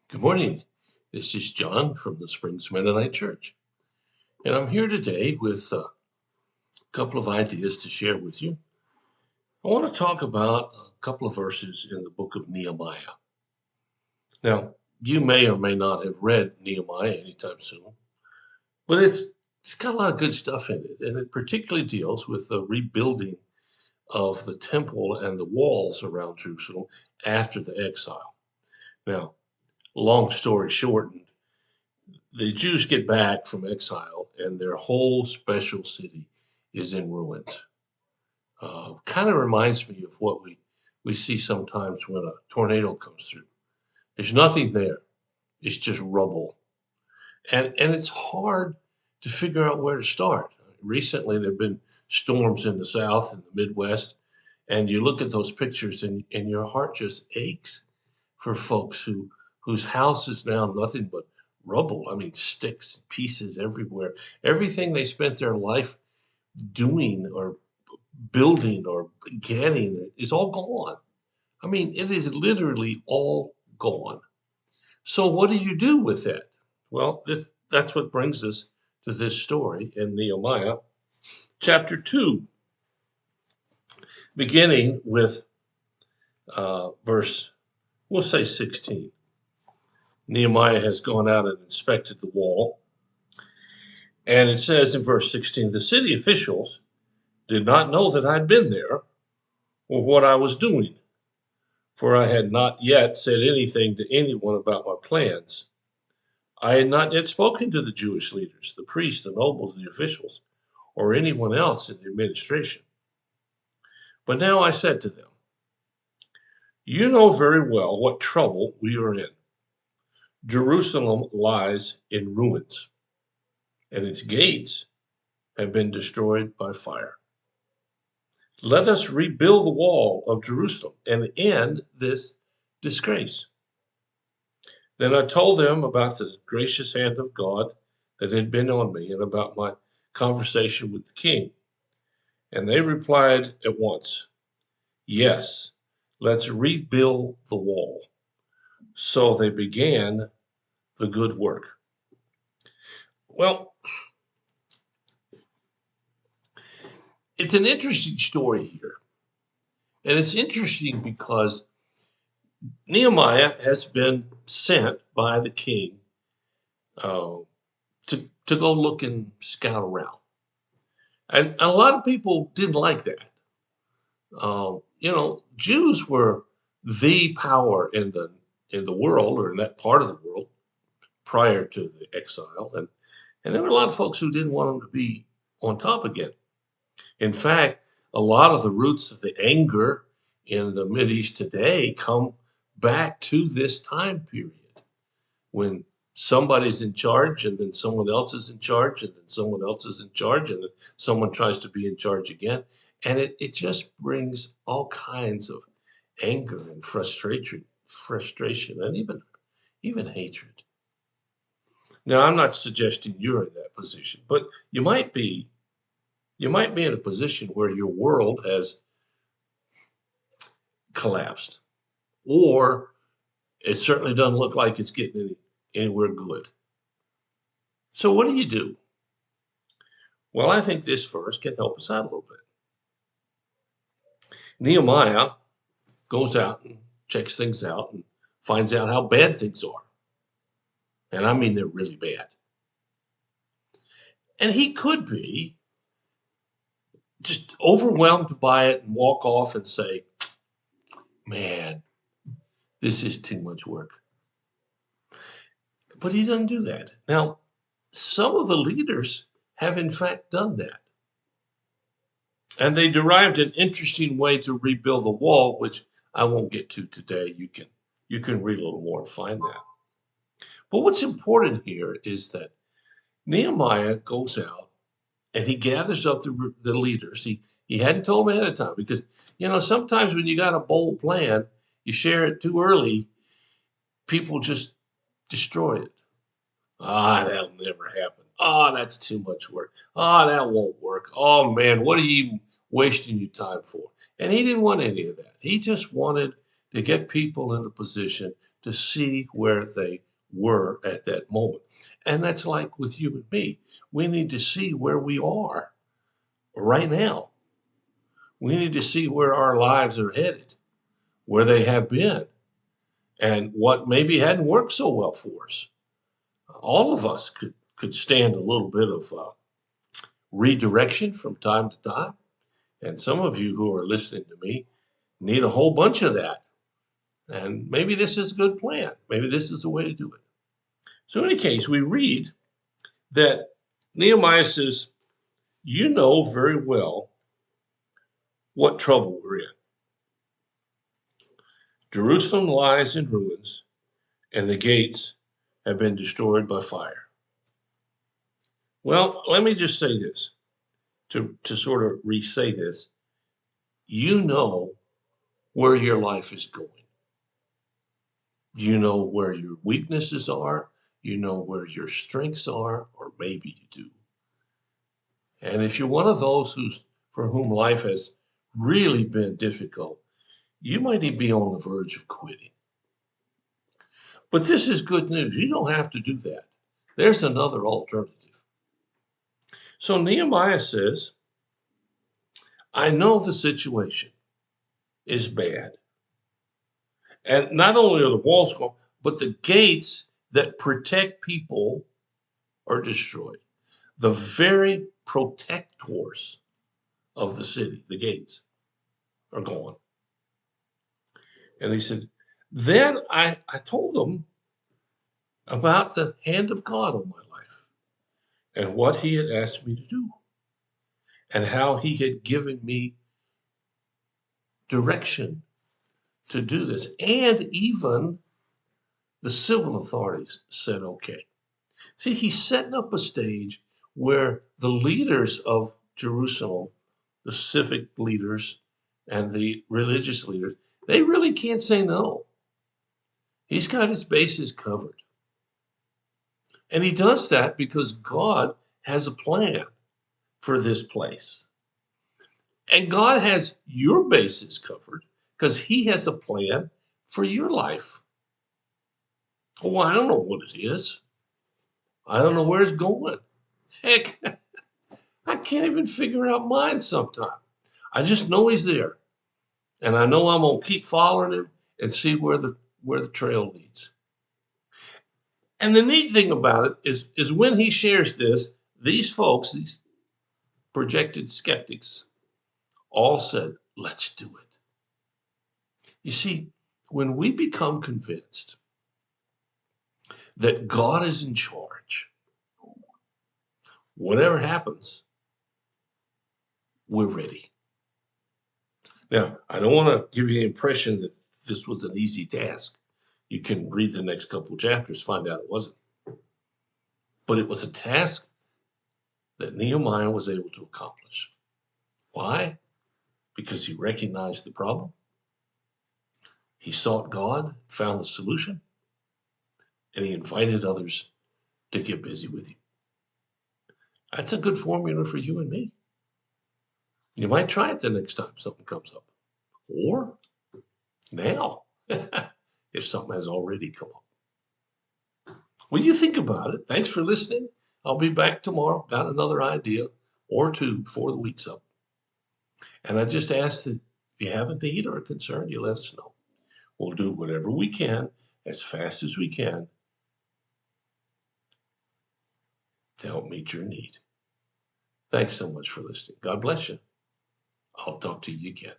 Good morning. This is John from the Springs Mennonite Church, and I'm here today with a couple of ideas to share with you. I want to talk about a couple of verses in the book of Nehemiah. Now, you may or may not have read Nehemiah anytime soon, but it's got a lot of good stuff in it, and it particularly deals with the rebuilding of the temple and the walls around Jerusalem after the exile. Now, long story shortened, the Jews get back from exile and their whole special city is in ruins. Kind of reminds me of what we see sometimes when a tornado comes through. There's nothing there. It's just rubble. And it's hard to figure out where to start. Recently, there have been storms in the South and the Midwest, and you look at those pictures and your heart just aches for folks whose house is now nothing but rubble. I mean, sticks, pieces everywhere. Everything they spent their life doing or building or getting is all gone. I mean, it is literally all gone. So what do you do with it? Well, that's what brings us to this story in Nehemiah chapter 2, beginning with verse, we'll say 16. Nehemiah has gone out and inspected the wall. And it says in verse 16, the city officials did not know that I'd been there or what I was doing, for I had not yet said anything to anyone about my plans. I had not yet spoken to the Jewish leaders, the priests, the nobles, the officials, or anyone else in the administration. But now I said to them, you know very well what trouble we are in. Jerusalem lies in ruins, and its gates have been destroyed by fire. Let us rebuild the wall of Jerusalem and end this disgrace. Then I told them about the gracious hand of God that had been on me and about my conversation with the king. And they replied at once, yes, let's rebuild the wall. So they began the good work. Well, it's an interesting story here. And it's interesting because Nehemiah has been sent by the king uh, to go look and scout around. And a lot of people didn't like that. Jews were the power in the world or in that part of the world prior to the exile, and there were a lot of folks who didn't want them to be on top again. In fact, a lot of the roots of the anger in the Mideast today come back to this time period when somebody's in charge and then someone else is in charge and then someone else is in charge and then someone tries to be in charge again. And it just brings all kinds of anger and frustration and even hatred. Now, I'm not suggesting you're in that position, but you might be in a position where your world has collapsed, or it certainly doesn't look like it's getting anywhere good. So what do you do? Well, I think this verse can help us out a little bit. Nehemiah goes out and checks things out and finds out how bad things are. And I mean, they're really bad. And he could be just overwhelmed by it and walk off and say, man, this is too much work. But he doesn't do that. Now, some of the leaders have in fact done that. And they derived an interesting way to rebuild the wall, which I won't get to today. You can read a little more and find that. But what's important here is that Nehemiah goes out and he gathers up the leaders. He hadn't told them ahead of time because sometimes when you got a bold plan, you share it too early, people just destroy it. That'll never happen. That's too much work. That won't work. Oh man, what are you wasting your time for? And he didn't want any of that. He just wanted to get people in a position to see where they were at that moment. And that's like with you and me. We need to see where we are right now. We need to see where our lives are headed, where they have been, and what maybe hadn't worked so well for us. All of us could stand a little bit of redirection from time to time. And some of you who are listening to me need a whole bunch of that. And maybe this is a good plan. Maybe this is the way to do it. So, in any case, we read that Nehemiah says, "You know very well what trouble we're in. Jerusalem lies in ruins, and the gates have been destroyed by fire." Well, let me just say this to sort of re say this. You know where your life is going. You know where your weaknesses are. You know where your strengths are, or maybe you do. And if you're one of those for whom life has really been difficult, you might be on the verge of quitting. But this is good news. You don't have to do that. There's another alternative. So Nehemiah says, I know the situation is bad. And not only are the walls gone, but the gates that protect people are destroyed. The very protectors of the city, the gates, are gone. And he said, then I told them about the hand of God on my life and what he had asked me to do and how he had given me direction to do this. And even the civil authorities said, okay. See, he's setting up a stage where the leaders of Jerusalem, the civic leaders and the religious leaders, they really can't say no. He's got his bases covered. And he does that because God has a plan for this place. And God has your bases covered because he has a plan for your life. Oh, I don't know what it is. I don't know where it's going. Heck, I can't even figure out mine sometimes. I just know he's there. And I know I'm gonna keep following him and see where the trail leads. And the neat thing about it is when he shares this, these folks, these projected skeptics, all said, let's do it. You see, when we become convinced that God is in charge, whatever happens, we're ready. Now, I don't want to give you the impression that this was an easy task. You can read the next couple chapters, find out it wasn't. But it was a task that Nehemiah was able to accomplish. Why? Because he recognized the problem. He sought God, found the solution, and he invited others to get busy with you. That's a good formula for you and me. You might try it the next time something comes up. Or now, if something has already come up. Well, you think about it. Thanks for listening. I'll be back tomorrow. Got another idea or two before the week's up. And I just ask that if you have a need or a concern, you let us know. We'll do whatever we can as fast as we can to help meet your need. Thanks so much for listening. God bless you. I'll talk to you again.